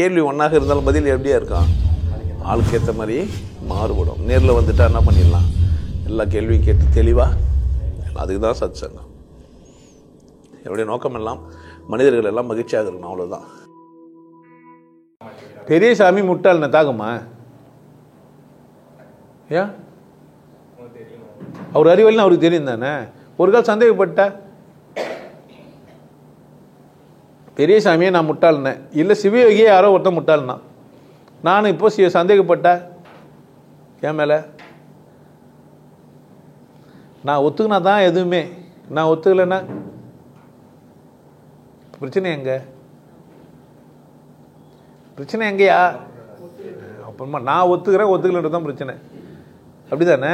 கேள்வி ஒன்றாக இருந்தாலும் பதில் எப்படியா இருக்கான், ஆளுக்கு ஏற்ற மாதிரி மாறுபடும். நேரில் வந்துட்டா என்ன பண்ணிடலாம், எல்லா கேள்வியும் கேட்டு தெளிவாக. அதுக்கு தான் சத் சங்கம். என்னுடைய நோக்கம் எல்லாம் மனிதர்கள் எல்லாம் மகிழ்ச்சியாக இருக்கணும், அவ்வளோதான். பெரியசாமி முட்டாள்ன தாகுமா? ஏன் அவர் அறிவல்னு அவருக்கு தெரியும் தானே. ஒரு கால் சந்தேகப்பட்ட பெரியசாமியை நான் முட்டாள்னேன், இல்லை சிவயோகியே யாரோ ஒருத்தன் முட்டாள்னா, நானும் இப்போ சந்தேகப்பட்ட என் மேலே நான் ஒத்துக்கினா தான் எதுவுமே. நான் ஒத்துக்கலைன்னா பிரச்சனை எங்க? பிரச்சனை எங்கேயா? அப்புறமா நான் ஒத்துக்கலைன்றது தான் பிரச்சனை, அப்படி தானே?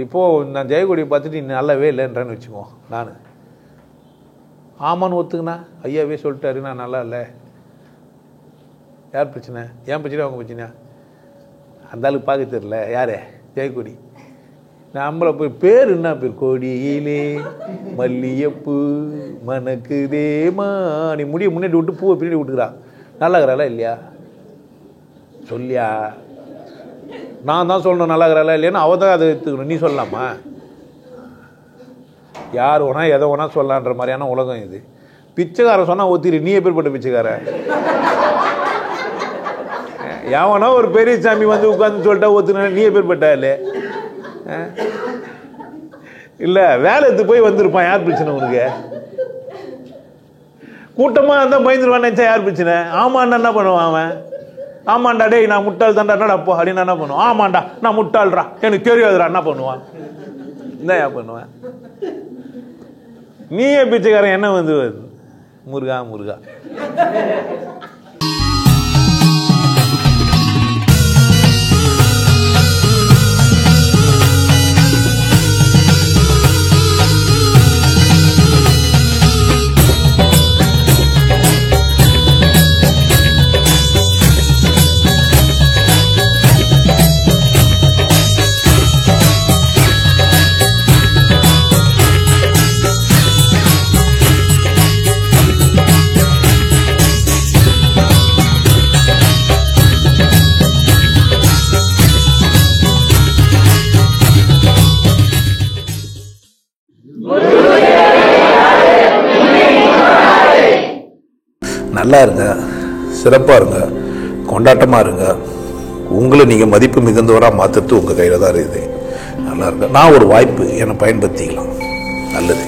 இப்போது நான் ஜெயக்கொடியை பார்த்துட்டு நீ நல்லாவே இல்லைன்றேன்னு வச்சுக்கோ, நான் ஆமான்னு ஒத்துக்கினா ஐயாவே சொல்லிட்டாரு நான் நல்லா இல்லை, யார் பிரச்சனை? ஏன் பிரச்சனை அவங்க பிரச்சனையா? அந்த ஆளுக்கு பார்க்க தெரியல யாரே ஜெயக்கொடி. நம்மளை போய் பேர் என்ன பேர், கொடியிலே மல்லியப்பூ மணக்குதேமா, நீ முடிய முன்னாடி விட்டு பூவை பின்னாடி விட்டுக்கிறா, நல்லாகிறாளா இல்லையா சொல்லியா? நான் தான் சொல்லணும் நல்லாகிறாளா இல்லையான்னு, அவள் தான் அதை எடுத்துக்கணும், நீ சொல்லலாமா? யார் வேணா எதை வேணா சொல்லலான்ற மாதிரியான உலகம் இது. பிச்சைக்காரன் சொன்னால் ஒத்திரு, நீ எப்பேற்பட்ட பிச்சைக்காரன்? எவனா ஒரு பெரிய சாமி வந்து உட்காந்து சொல்லிட்டா ஒத்துன, நீ எப்பேற்பட்ட இல்லை? இல்லை வேலை எடுத்து போய் வந்திருப்பான், யார் பிரச்சனை உனக்கு? கூட்டமாக இருந்தால் பயந்துருவான்னு நினச்சா யார் பிரச்சனை? ஆமாண்டா என்ன பண்ணுவான் அவன்? ஆமாண்டா டேய் நான் முட்டாள் தான்டா அப்போ அப்படின்னு என்ன பண்ணுவான்? ஆமாண்டா நான் முட்டாள்றா எனக்கு தெரியாதுடா என்ன பண்ணுவான்? என்ன ஏன் பண்ணுவேன்? நீயே பிச்சைக்காரன் என்ன வந்து முருகா முருகா. நல்லா இருங்க, சிறப்பாக இருங்க, கொண்டாட்டமாக இருங்க. உங்களை நீங்கள் மதிப்பு மிகுந்தவராக மாற்றுறது உங்கள் கையில் தான் இருக்குது. நல்லா இருங்க. நான் ஒரு வாய்ப்பு என்னை பயன்படுத்திக்கலாம். நல்லது.